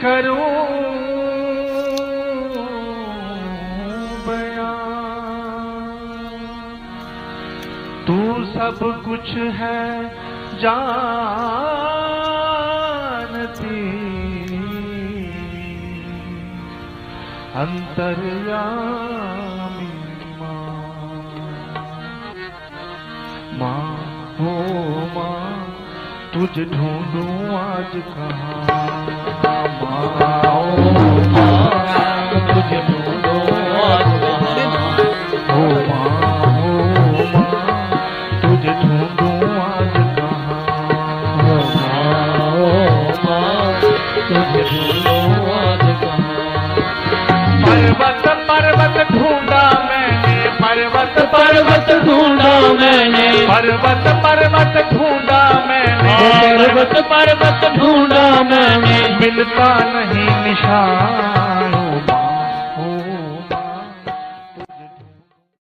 करूं बयां। तू सब कुछ है जानती, अंतर्यामी माँ हो माँ, तुझे ढूंढूं आज कहाँ। माँ हो माँ, तुझे ढूंढूं आज कहाँ। हो माँ, तुझे ढूंढूं आज कहाँ। हो माँ, तुझे ढूंढूं आज कहाँ। पर्वत पर्वत ढूंढा मैंने, पर्वत पर्वत ढूंढा मैंने, पर्वत पर्वत ढूंढा मैंने, पर्वत पर्वत ढूंढा मैंने, मिलता नहीं निशान।